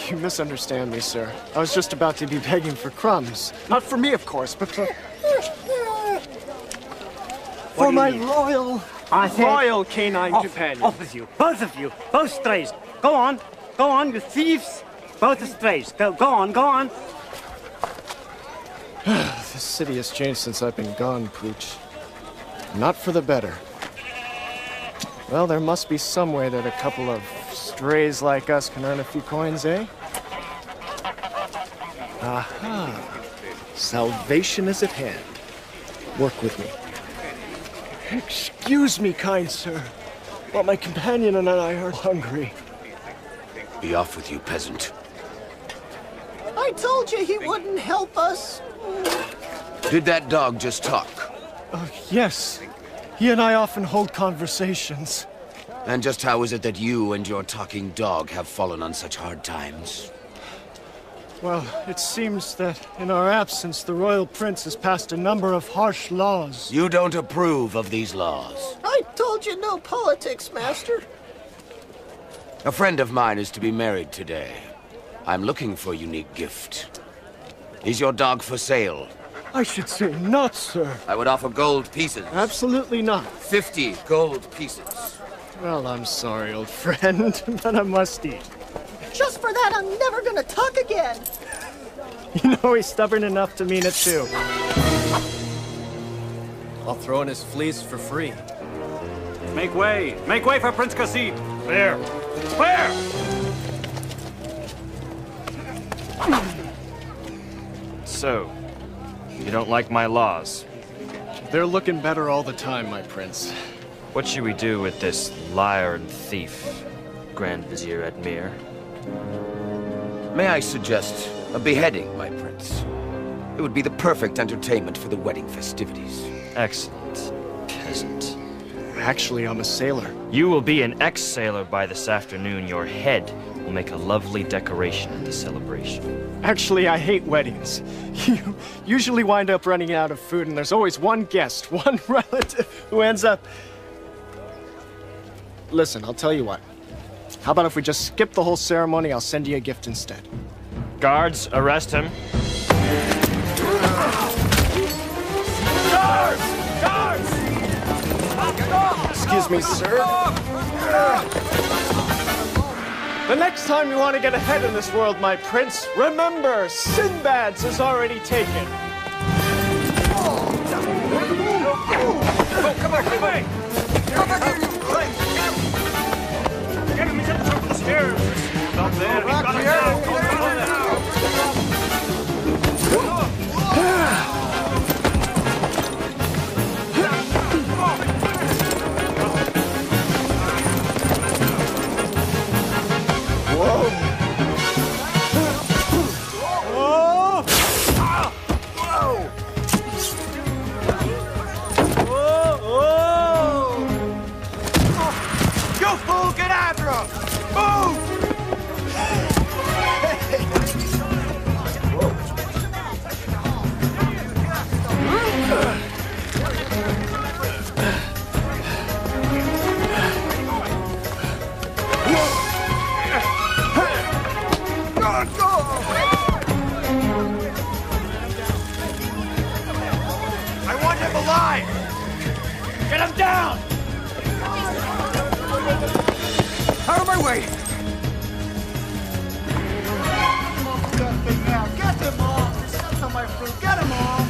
You misunderstand me, sir. I was just about to be begging for crumbs. Not for me, of course, but for my royal canine companion. Off with you. Both of you. Both strays. Go on. Go on, you thieves. Both strays. Go on. This city has changed since I've been gone, Pooch. Not for the better. Well, there must be some way that a couple of strays like us can earn a few coins, eh? Aha. Salvation is at hand. Work with me. Excuse me, kind sir, but my companion and I are hungry. Be off with you, peasant. I told you he wouldn't help us. Did that dog just talk? Yes. He and I often hold conversations. And just how is it that you and your talking dog have fallen on such hard times? Well, it seems that in our absence, the royal prince has passed a number of harsh laws. You don't approve of these laws. I told you no politics, Master. A friend of mine is to be married today. I'm looking for a unique gift. Is your dog for sale? I should say not, sir. I would offer gold pieces. Absolutely not. 50 gold pieces. Well, I'm sorry, old friend, but I must eat. Just for that, I'm never gonna talk again. You know he's stubborn enough to mean it too. I'll throw in his fleece for free. Make way for Prince Qasid. There. Where? So, you don't like my laws? They're looking better all the time, my prince. What should we do with this liar and thief, Grand Vizier Admir? May I suggest a beheading, my prince? It would be the perfect entertainment for the wedding festivities. Excellent, peasant. Actually, I'm a sailor. You will be an ex-sailor by this afternoon. Your head will make a lovely decoration at the celebration. Actually, I hate weddings. You usually wind up running out of food, and there's always one guest, one relative, who ends up... Listen, I'll tell you what. How about if we just skip the whole ceremony? I'll send you a gift instead. Guards, arrest him. Guards! Guards! Excuse me, sir. The next time you want to get ahead in this world, my prince, remember, Sindbad's is already taken. Oh, come back, come back! Come back here, you place! Get him, he's at the top of the stairs! Stop there, he's got him down! Go now! Get him down! Out of my way! Get them all! That's not my fruit. Get them all!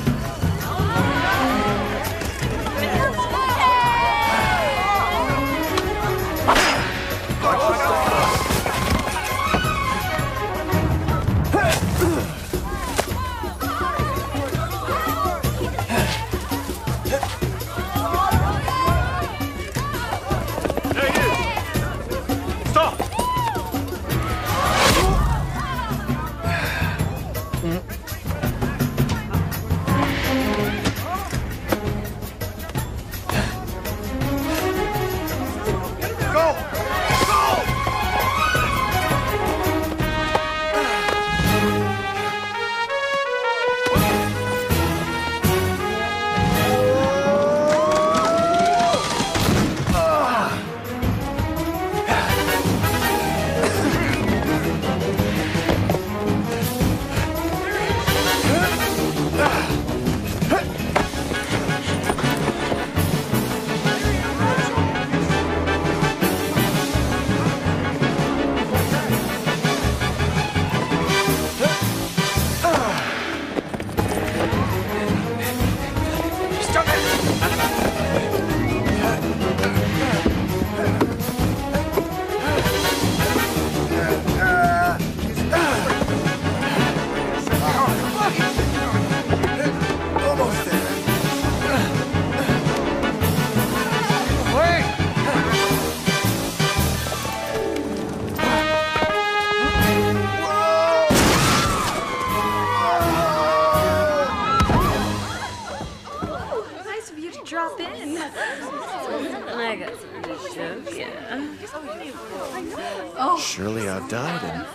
about died and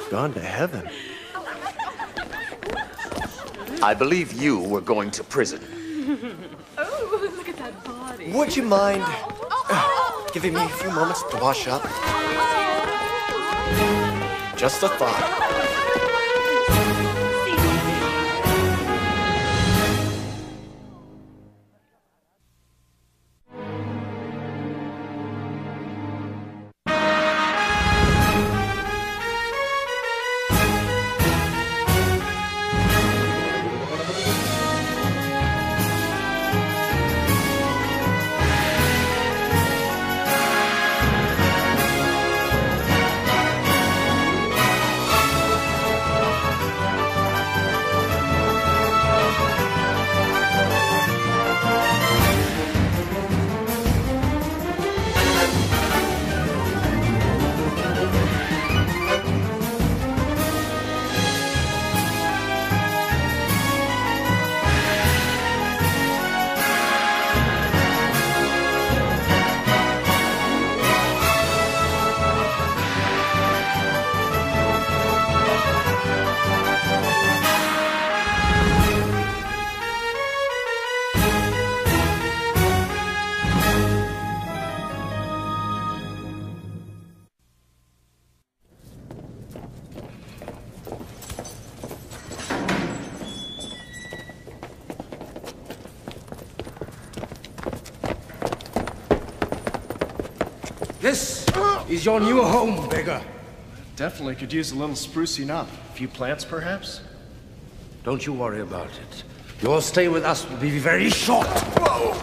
gone to heaven. I believe you were going to prison. Oh, look at that body. Would you mind giving me a few moments to wash up? Just a thought. This is your new home, beggar. Definitely could use a little sprucing up. A few plants, perhaps? Don't you worry about it. Your stay with us will be very short. Whoa!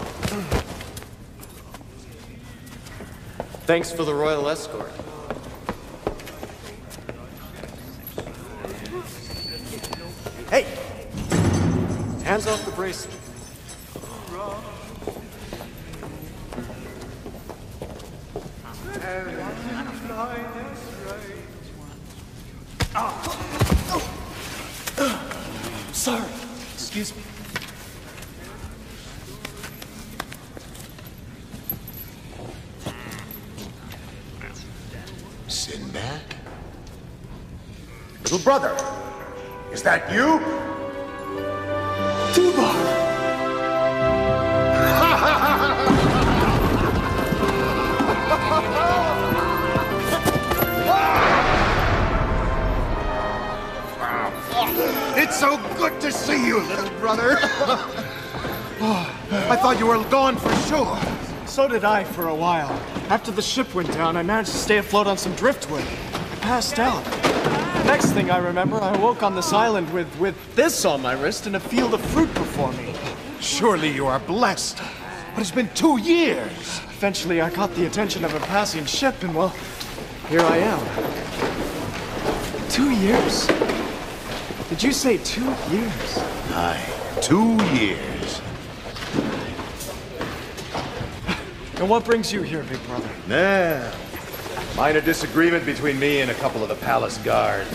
Thanks for the royal escort. Hey! Hands off the bracelet. Sorry. Excuse me. Sinbad? Little brother, is that you? It's so good to see you, little brother. I thought you were gone for sure. So did I for a while. After the ship went down, I managed to stay afloat on some driftwood. I passed out. Next thing I remember, I woke on this island with this on my wrist and a field of fruit before me. Surely you are blessed. But it's been 2 years. Eventually, I caught the attention of a passing ship, and well, here I am. 2 years? Did you say 2 years? Aye, 2 years. And what brings you here, big brother? Nah. Minor disagreement between me and a couple of the palace guards.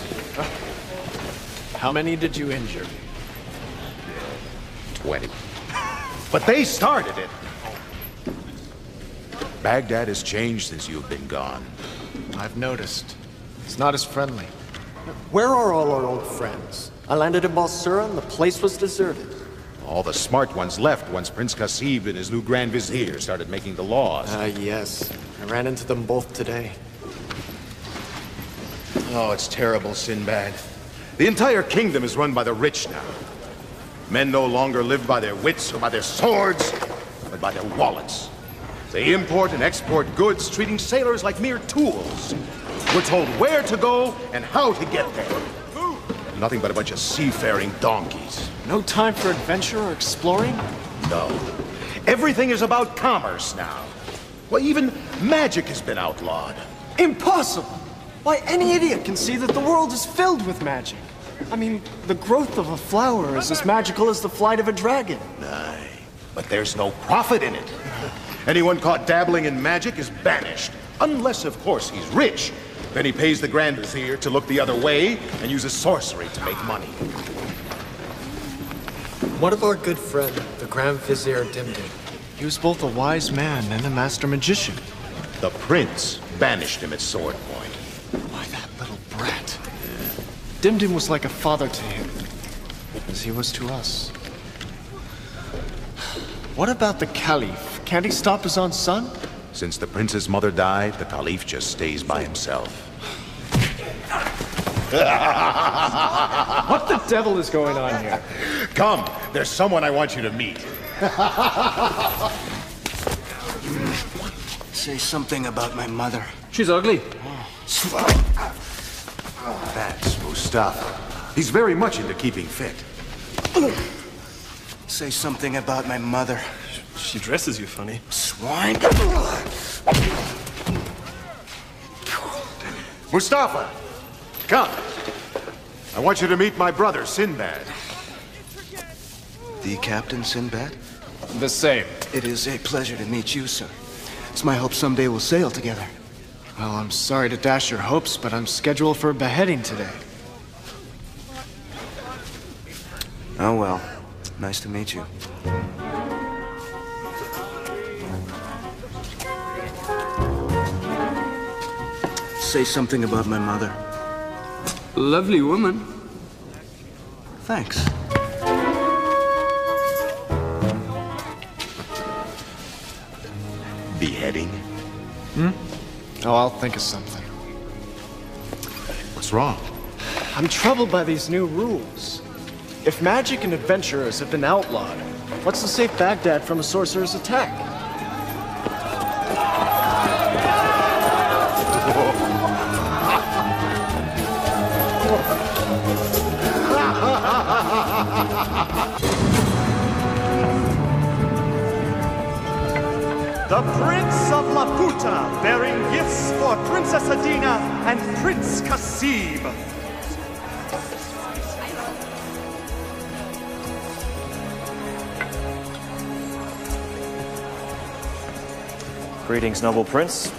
How many did you injure? 20. But they started it. Baghdad has changed since you've been gone. I've noticed. It's not as friendly. Where are all our old friends? I landed in Balsura and the place was deserted. All the smart ones left once Prince Qasid and his new Grand Vizier started making the laws. Yes. I ran into them both today. Oh, it's terrible, Sinbad. The entire kingdom is run by the rich now. Men no longer live by their wits or by their swords, but by their wallets. They import and export goods, treating sailors like mere tools. We're told where to go and how to get there. Nothing but a bunch of seafaring donkeys. No time for adventure or exploring? No. Everything is about commerce now. Well, even magic has been outlawed. Impossible! Why, any idiot can see that the world is filled with magic. I mean, the growth of a flower is as magical as the flight of a dragon. Aye, but there's no profit in it. Anyone caught dabbling in magic is banished. Unless, of course, he's rich. Then he pays the Grand Vizier to look the other way and uses sorcery to make money. What of our good friend, the Grand Vizier Dimdim? He was both a wise man and a master magician. The prince banished him at sword point. Dimdim was like a father to him, as he was to us. What about the Caliph? Can't he stop his own son? Since the prince's mother died, the Caliph just stays by himself. What the devil is going on here? Come, there's someone I want you to meet. Say something about my mother. She's ugly. That's Mustafa. He's very much into keeping fit. Say something about my mother. She dresses you funny. Swine. Mustafa, come. I want you to meet my brother, Sinbad. The Captain Sindbad? The same. It is a pleasure to meet you, sir. It's my hope someday we'll sail together. Well, I'm sorry to dash your hopes, but I'm scheduled for a beheading today. Oh well. Nice to meet you. Say something about my mother. Lovely woman. Thanks. Beheading? Oh, I'll think of something. What's wrong? I'm troubled by these new rules. If magic and adventurers have been outlawed, what's to save Baghdad from a sorcerer's attack? The Prince of Laputa, bearing gifts for Princess Adina and Prince Kasib. Greetings, noble prince.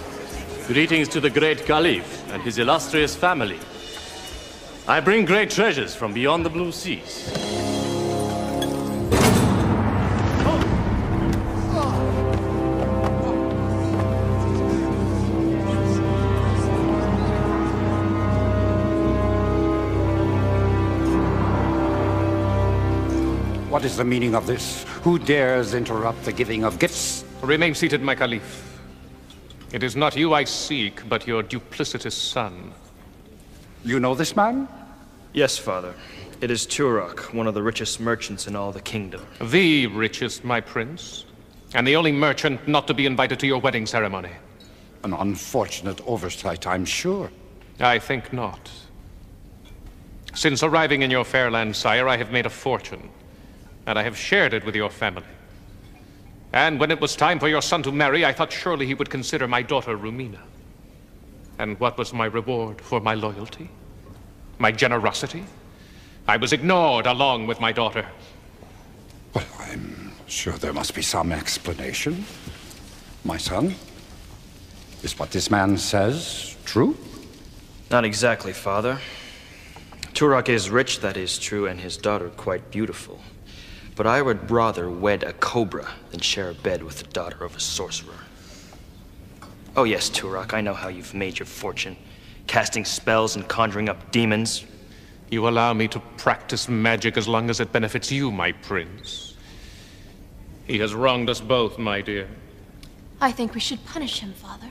Greetings to the great Caliph and his illustrious family. I bring great treasures from beyond the blue seas. What is the meaning of this? Who dares interrupt the giving of gifts? Remain seated, my Caliph. It is not you I seek, but your duplicitous son. You know this man? Yes, father. It is Turok, one of the richest merchants in all the kingdom. The richest, my prince. And the only merchant not to be invited to your wedding ceremony. An unfortunate oversight, I'm sure. I think not. Since arriving in your fair land, sire, I have made a fortune. And I have shared it with your family. And when it was time for your son to marry, I thought surely he would consider my daughter Rumina. And what was my reward for my loyalty? My generosity? I was ignored along with my daughter. Well, I'm sure there must be some explanation. My son, is what this man says true? Not exactly, father. Turok is rich, that is true, and his daughter quite beautiful. But I would rather wed a cobra than share a bed with the daughter of a sorcerer. Oh yes, Turok, I know how you've made your fortune, casting spells and conjuring up demons. You allow me to practice magic as long as it benefits you, my prince. He has wronged us both, my dear. I think we should punish him, Father.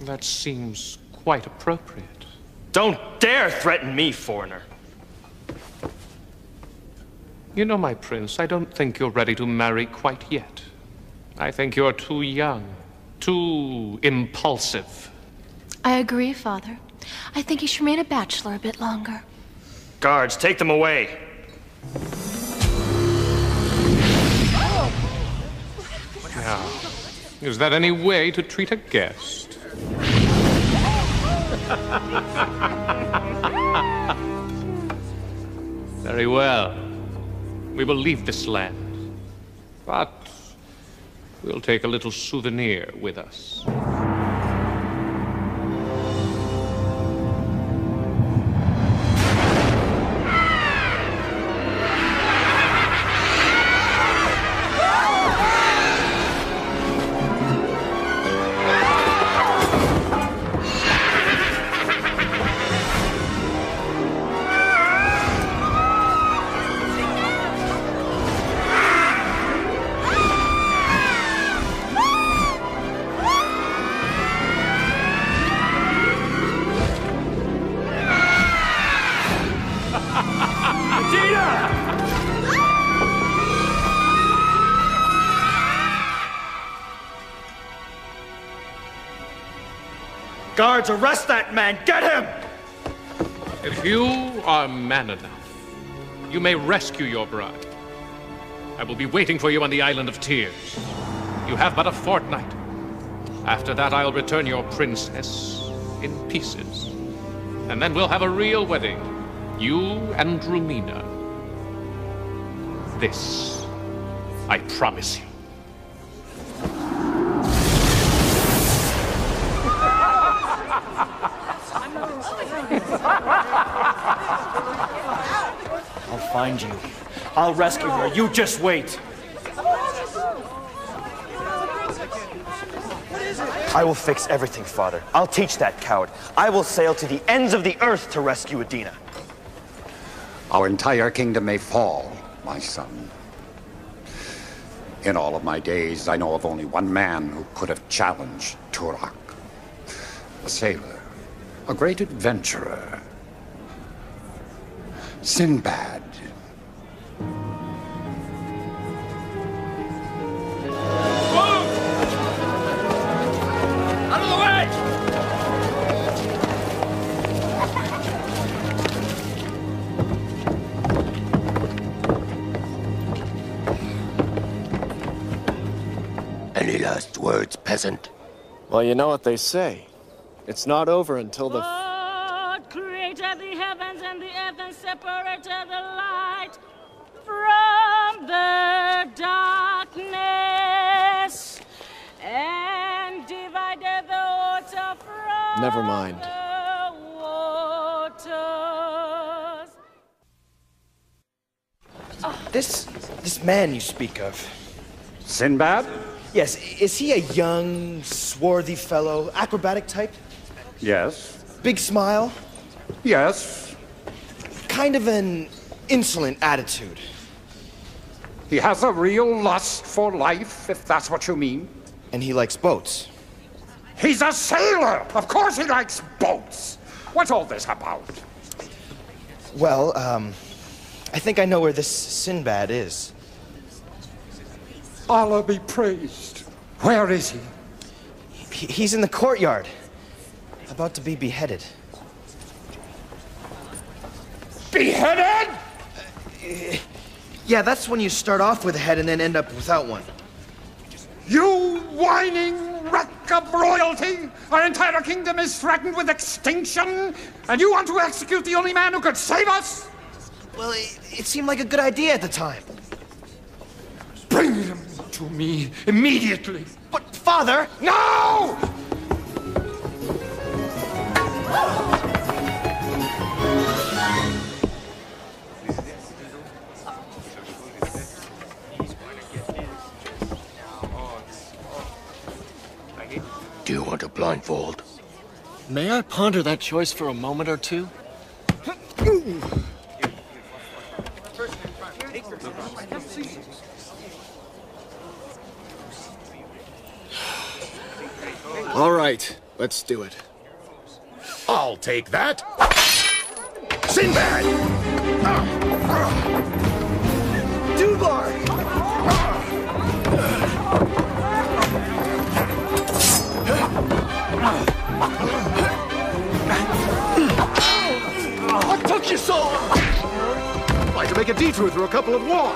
That seems quite appropriate. Don't dare threaten me, foreigner. You know, my prince, I don't think you're ready to marry quite yet. I think you're too young, too impulsive. I agree, Father. I think he should remain a bachelor a bit longer. Guards, take them away. Now, is that any way to treat a guest? Very well. We will leave this land, but we'll take a little souvenir with us. Guards, arrest that man! Get him! If you are man enough, you may rescue your bride. I will be waiting for you on the Island of Tears. You have but a fortnight. After that, I'll return your princess in pieces. And then we'll have a real wedding. You and Rumina. This, I promise you. I'll find you. I'll rescue her. You just wait. I will fix everything, Father. I'll teach that coward. I will sail to the ends of the earth to rescue Adina. Our entire kingdom may fall, my son. In all of my days, I know of only one man who could have challenged Turak. A sailor, a great adventurer. Sindbad. Out of the way! Any last words, peasant? Well, you know what they say. It's not over until the... God created the heavens and the earth and separated the light from the darkness and divided the water from Never mind. the waters. This man you speak of. Sindbad? Yes, is he a young, swarthy fellow, acrobatic type? Yes. Big smile? Yes. Kind of an insolent attitude. He has a real lust for life, if that's what you mean. And he likes boats. He's a sailor! Of course he likes boats! What's all this about? Well, I think I know where this Sindbad is. Allah be praised. Where is he? He's in the courtyard, about to be beheaded. Beheaded? Yeah, that's when you start off with a head and then end up without one. You whining wreck of royalty! Our entire kingdom is threatened with extinction, and you want to execute the only man who could save us? Well, it seemed like a good idea at the time. Bring him to me immediately. But, Father! No! Do you want a blindfold? May I ponder that choice for a moment or two? All right, let's do it. I'll take that. Sindbad! Dubar! What took you so long? Like to make a detour through a couple of walls.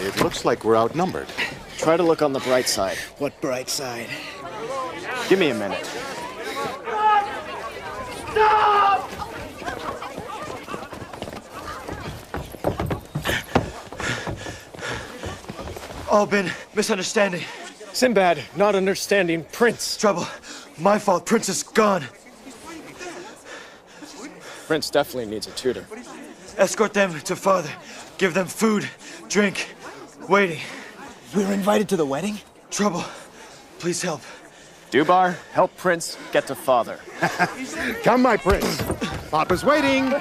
It looks like we're outnumbered. Try to look on the bright side. What bright side? Give me a minute. Stop! All been misunderstanding. Sinbad, not understanding Prince. Trouble. My fault. Prince is gone. Prince definitely needs a tutor. Escort them to father. Give them food, drink, waiting. We were invited to the wedding? Trouble. Please help. Dubar, help Prince get to father. Come, my prince. Papa's waiting.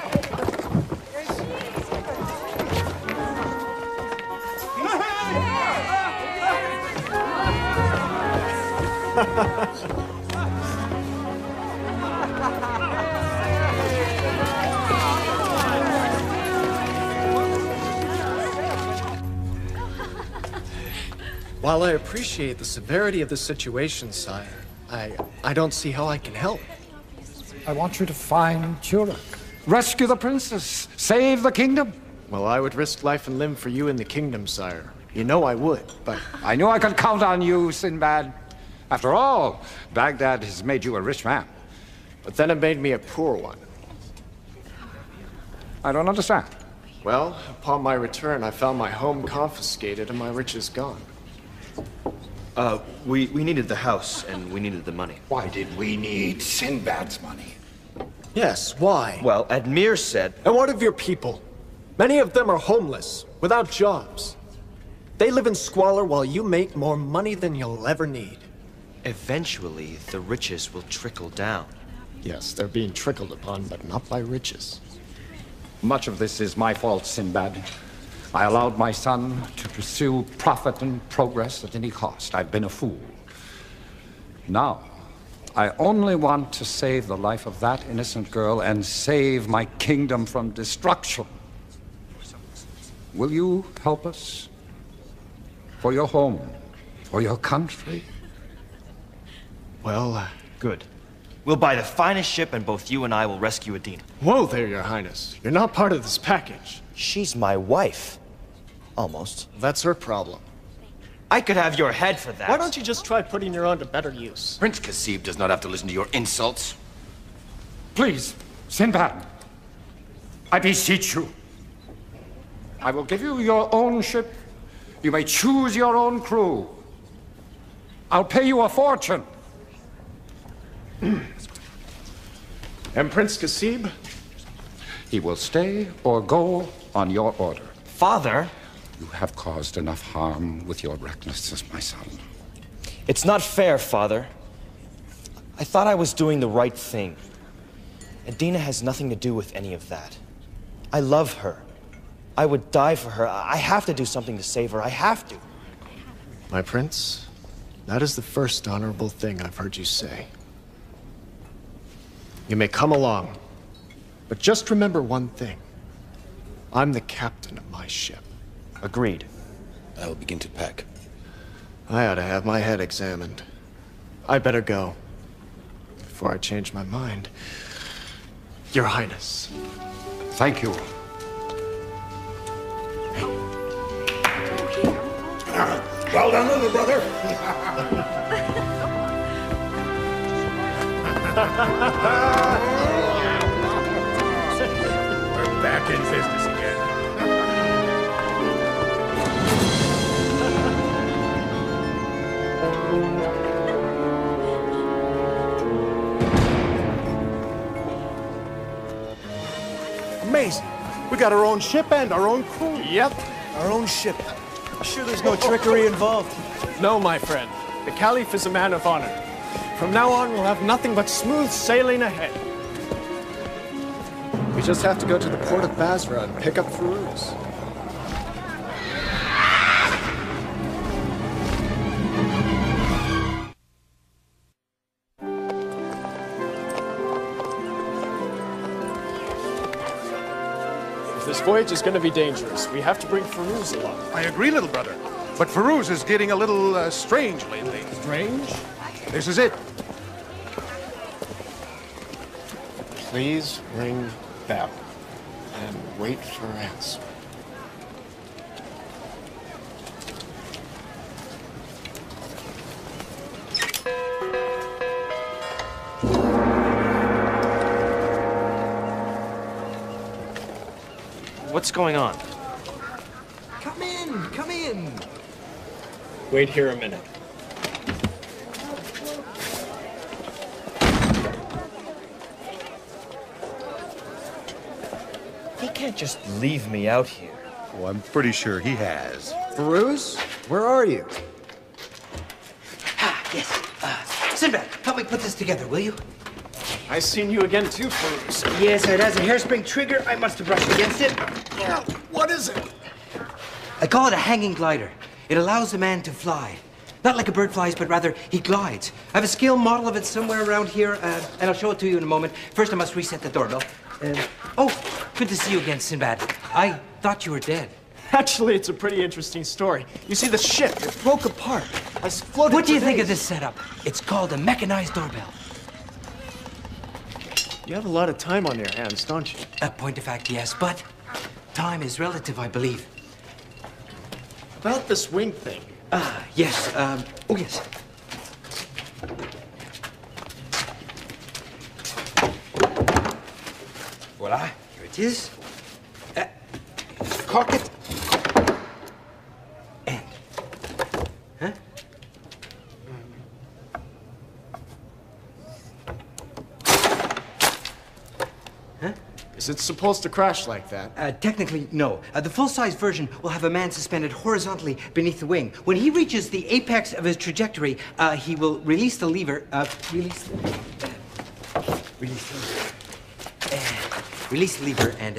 While I appreciate the severity of the situation, sire, I don't see how I can help. I want you to find Turok. Rescue the princess. Save the kingdom. Well, I would risk life and limb for you in the kingdom, sire. You know I would, but... I knew I could count on you, Sinbad. After all, Baghdad has made you a rich man. But then it made me a poor one. I don't understand. Well, upon my return, I found my home confiscated and my riches gone. We needed the house, and we needed the money. Why did we need Sinbad's money? Yes, why? Well, Admir said... And what of your people? Many of them are homeless, without jobs. They live in squalor while you make more money than you'll ever need. Eventually, the riches will trickle down. Yes, they're being trickled upon, but not by riches. Much of this is my fault, Sinbad. I allowed my son to pursue profit and progress at any cost. I've been a fool. Now, I only want to save the life of that innocent girl and save my kingdom from destruction. Will you help us? For your home, for your country? Well, Good. We'll buy the finest ship, and both you and I will rescue Adina. Whoa there, your highness. You're not part of this package. She's my wife. Almost. That's her problem. I could have your head for that. Why don't you just try putting her on to better use? Prince Kasib does not have to listen to your insults. Please, Sinbad, I beseech you. I will give you your own ship. You may choose your own crew. I'll pay you a fortune. And Prince Kasib? He will stay or go on your order. Father? You have caused enough harm with your recklessness, my son. It's not fair, Father. I thought I was doing the right thing. Adina has nothing to do with any of that. I love her. I would die for her. I have to do something to save her. I have to. My prince, that is the first honorable thing I've heard you say. You may come along, but just remember one thing. I'm the captain of my ship. Agreed. I will begin to pack. I ought to have my head examined. I better go. Before I change my mind. Your Highness. Thank you. Well done, little brother. We're back in business again. Amazing. We got our own ship and our own crew. Yep. Our own ship. Sure there's no trickery involved. No, my friend. The Caliph is a man of honor. From now on, we'll have nothing but smooth sailing ahead. We just have to go to the port of Basra and pick up Firuz. If this voyage is going to be dangerous, we have to bring Firuz along. I agree, little brother. But Firuz is getting a little strange lately. Strange? This is it. Please ring bell and wait for answer. What's going on? Come in, come in. Wait here a minute. He can't just leave me out here. Oh, I'm pretty sure he has. Bruce, where are you? Yes. Sindbad, help me put this together, will you? I seen you again too, Bruce. Yes, it has a hairspring trigger. I must have brushed against it. What is it? I call it a hanging glider. It allows a man to fly. Not like a bird flies, but rather he glides. I have a scale model of it somewhere around here, and I'll show it to you in a moment. First, I must reset the doorbell. Oh, good to see you again, Sindbad. I thought you were dead. Actually, it's a pretty interesting story. You see, the ship, it broke apart. I floated. What do you think of this setup? It's called a mechanized doorbell. You have a lot of time on your hands, don't you? Point of fact, yes, but time is relative, I believe. About this wing thing. Yes, oh yes. Voila, here it is. Cock it. And. Huh? Huh? Is it supposed to crash like that? Technically, no. The full-size version will have a man suspended horizontally beneath the wing. When he reaches the apex of his trajectory, he will release the lever. Release the lever and.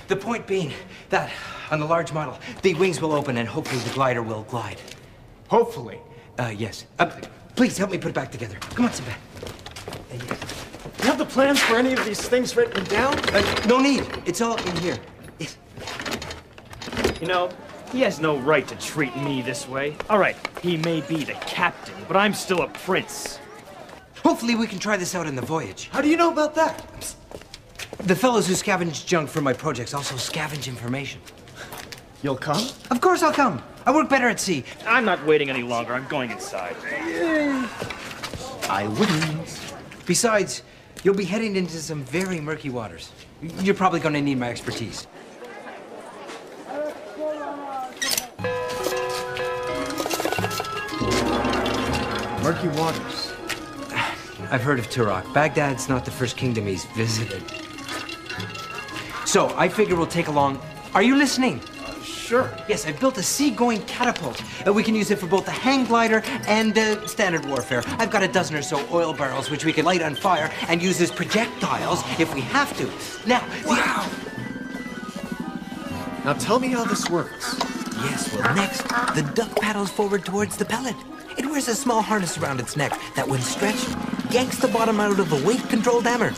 The point being that on the large model, the wings will open and hopefully the glider will glide. Hopefully. Yes. Please help me put it back together. Come on, Sindbad. You have the plans for any of these things written down? No need. It's all in here. Yes. You know, he has no right to treat me this way. All right, he may be the captain, but I'm still a prince. Hopefully we can try this out on the voyage. How do you know about that? The fellows who scavenge junk for my projects also scavenge information. You'll come? Of course I'll come. I work better at sea. I'm not waiting any longer. I'm going inside. I wouldn't. Besides, you'll be heading into some very murky waters. You're probably going to need my expertise. Murky waters. I've heard of Turok. Baghdad's not the first kingdom he's visited. So, I figure we'll take along... Are you listening? Sure. Yes, I built a sea-going catapult. We can use it for both the hang glider and standard warfare. I've got a dozen or so oil barrels which we can light on fire and use as projectiles if we have to. Now, wow! Now tell me how this works. Yes, well, next, the duck paddles forward towards the pellet. It wears a small harness around its neck that, when stretched, yanks the bottom out of a weight-controlled hammer.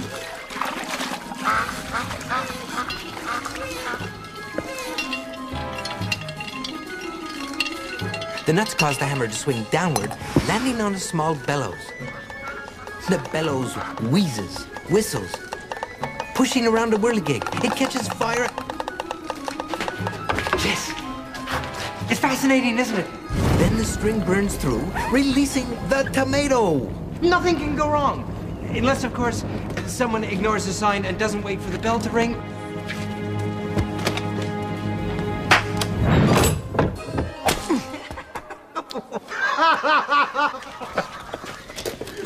The nuts cause the hammer to swing downward, landing on a small bellows. The bellows wheezes, whistles, pushing around a whirligig. It catches fire. Yes. It's fascinating, isn't it? Then the string burns through, releasing the tomato. Nothing can go wrong. Unless, of course, someone ignores the sign and doesn't wait for the bell to ring.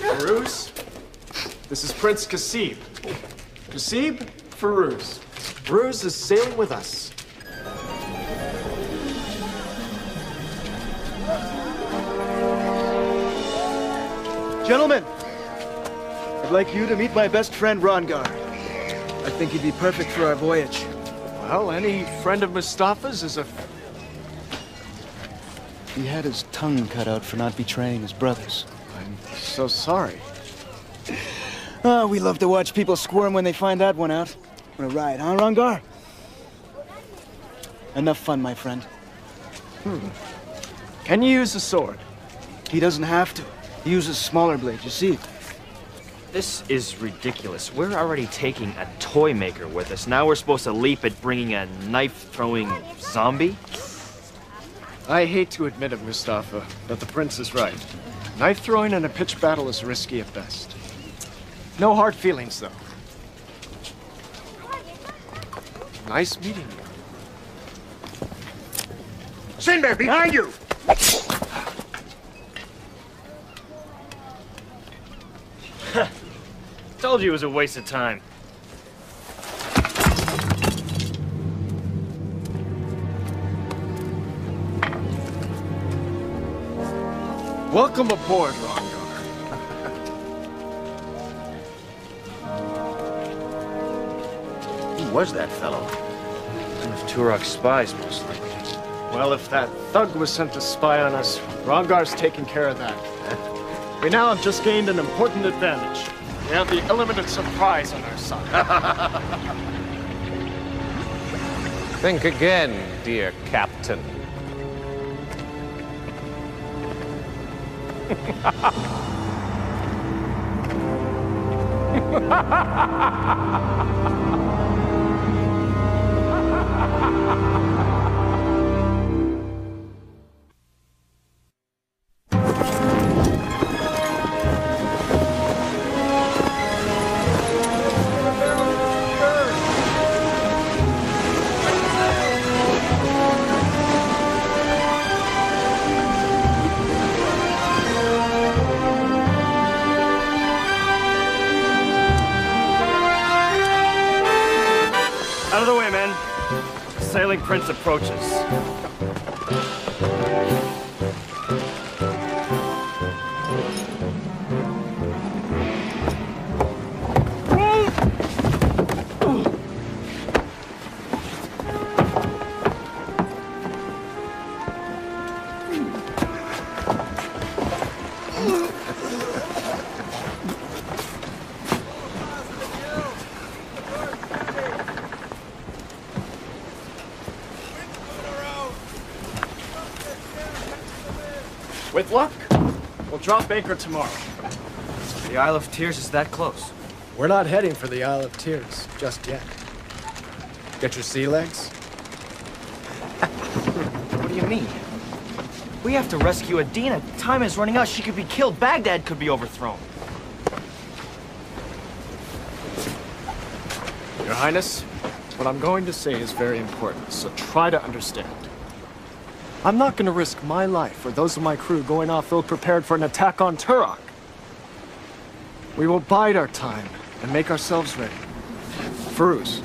Farouz, this is Prince Kasib. Kasib, Farouz. Farouz is sailing with us. Gentlemen, I'd like you to meet my best friend, Rongar. I think he'd be perfect for our voyage. Well, any friend of Mustafa's is a... He had his tongue cut out for not betraying his brothers. I'm so sorry. Oh, we love to watch people squirm when they find that one out. Want a ride, huh, Rongar? Enough fun, my friend. Can you use a sword? He doesn't have to. He uses smaller blades, you see. This is ridiculous. We're already taking a toy maker with us. Now we're supposed to leap at bringing a knife-throwing zombie? I hate to admit it, Mustafa, but the prince is right. Knife throwing in a pitched battle is risky at best. No hard feelings, though. Nice meeting you. Sinbad, behind you! Told you it was a waste of time. Welcome aboard, Rongar. Who was that fellow? One of Turok's spies, most likely. Well, if that thug was sent to spy on us, Rongar's taking care of that. We now have just gained an important advantage. We have the element of surprise on our side. Think again, dear Captain. Out of the way, men. The sailing prince approaches. With luck, we'll drop anchor tomorrow. The Isle of Tears is that close. We're not heading for the Isle of Tears just yet. Get your sea legs? What do you mean? We have to rescue Adina. Time is running out. She could be killed. Baghdad could be overthrown. Your Highness, what I'm going to say is very important, so try to understand. I'm not going to risk my life or those of my crew going off ill-prepared for an attack on Turok. We will bide our time and make ourselves ready. Firuz.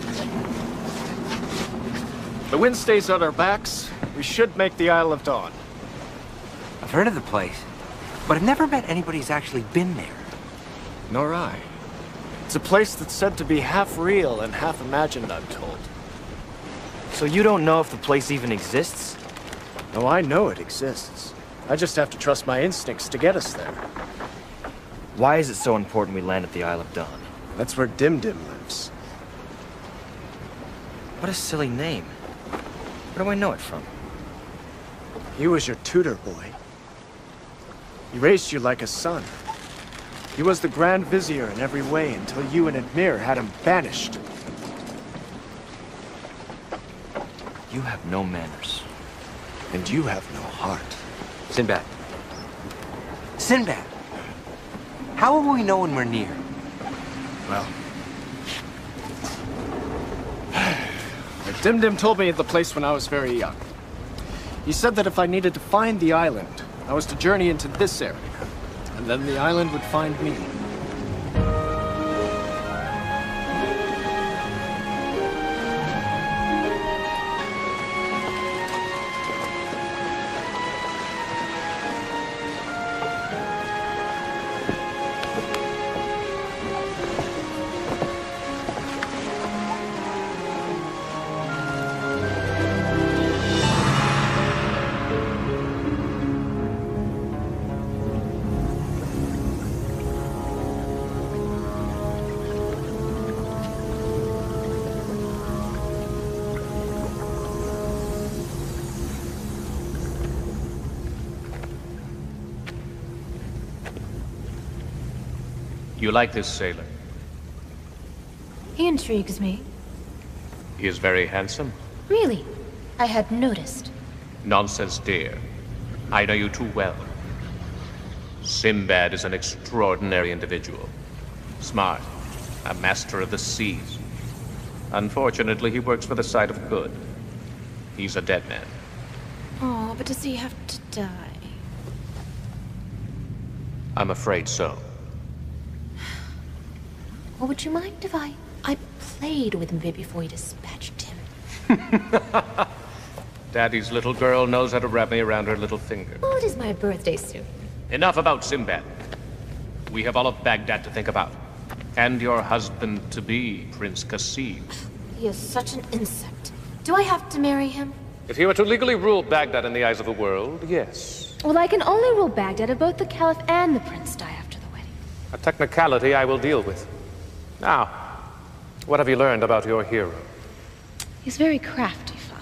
The wind stays at our backs. We should make the Isle of Dawn. I've heard of the place, but I've never met anybody who's actually been there. Nor I. It's a place that's said to be half real and half imagined, I'm told. So you don't know if the place even exists? No, I know it exists. I just have to trust my instincts to get us there. Why is it so important we land at the Isle of Dawn? That's where Dim Dim lives. What a silly name. Where do I know it from? He was your tutor, boy. He raised you like a son. He was the Grand Vizier in every way until you and Admir had him banished. You have no manners. And you have no heart. Sinbad. Sinbad! How will we know when we're near? Well... Dim Dim told me of the place when I was very young. He said that if I needed to find the island, I was to journey into this area. And then the island would find me. You like this sailor? He intrigues me. He is very handsome. Really? I hadn't noticed. Nonsense, dear. I know you too well. Sinbad is an extraordinary individual. Smart. A master of the seas. Unfortunately, he works for the side of good. He's a dead man. Oh, but does he have to die? I'm afraid so. Well, would you mind if I played with him a bit before you dispatched him? Daddy's little girl knows how to wrap me around her little finger. Oh, it is my birthday soon. Enough about Sinbad. We have all of Baghdad to think about. And your husband-to-be, Prince Qasim. He is such an insect. Do I have to marry him? If he were to legally rule Baghdad in the eyes of the world, yes. Well, I can only rule Baghdad if both the Caliph and the Prince die after the wedding. A technicality I will deal with. Now, what have you learned about your hero? He's very crafty, Father.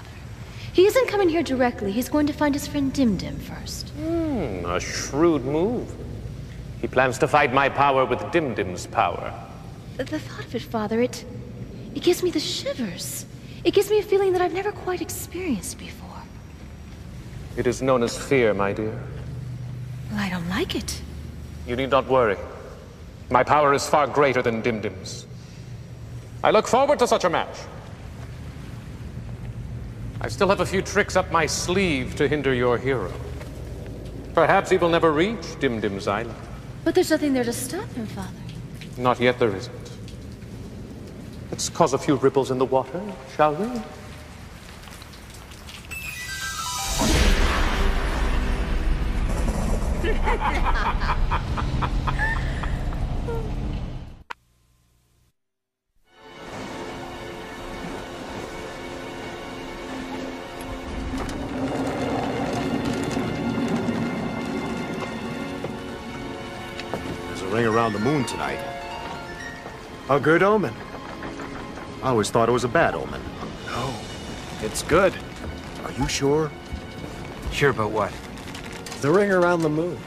He isn't coming here directly. He's going to find his friend Dimdim first. A shrewd move. He plans to fight my power with Dimdim's power. The thought of it, Father, it gives me the shivers. It gives me a feeling that I've never quite experienced before. It is known as fear, my dear. Well, I don't like it. You need not worry. My power is far greater than Dimdim's. I look forward to such a match. I still have a few tricks up my sleeve to hinder your hero. Perhaps he will never reach Dimdim's island. But there's nothing there to stop him, Father. Not yet there isn't. Let's cause a few ripples in the water, shall we? Ring around the moon tonight. A good omen. I always thought it was a bad omen. No, it's good. Are you sure? Sure about what? The ring around the moon.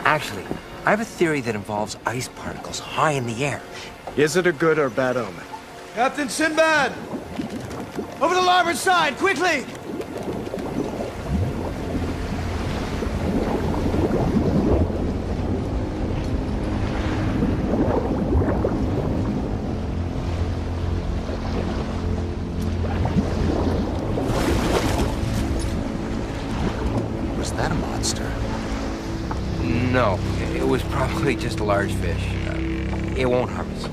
Actually, I have a theory that involves ice particles high in the air. Is it a good or bad omen? Captain Sinbad! Over the larboard side, quickly! No, it was probably just a large fish. It won't harm us.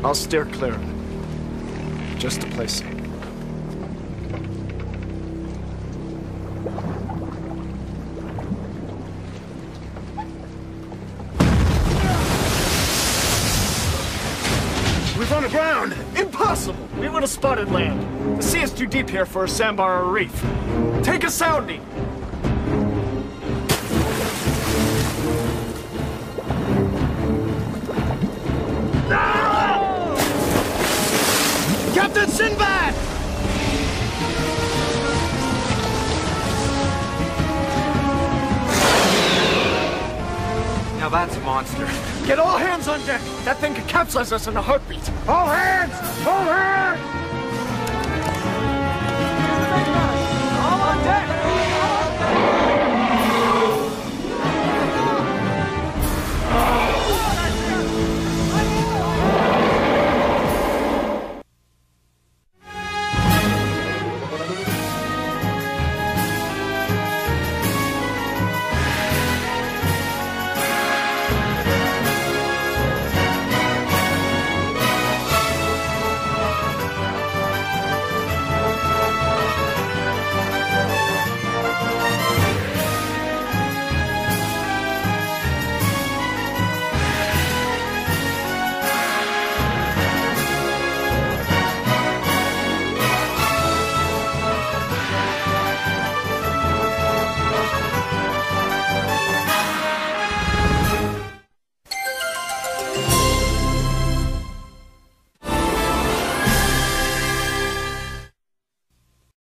I'll steer clear of it. Just to play safe. We've run aground! Impossible! We would have spotted land. The sea is too deep here for a sandbar or a reef. Take a sounding! Captain Sinbad! Now that's a monster. Get all hands on deck! That thing could capsize us in a heartbeat! All hands! All hands!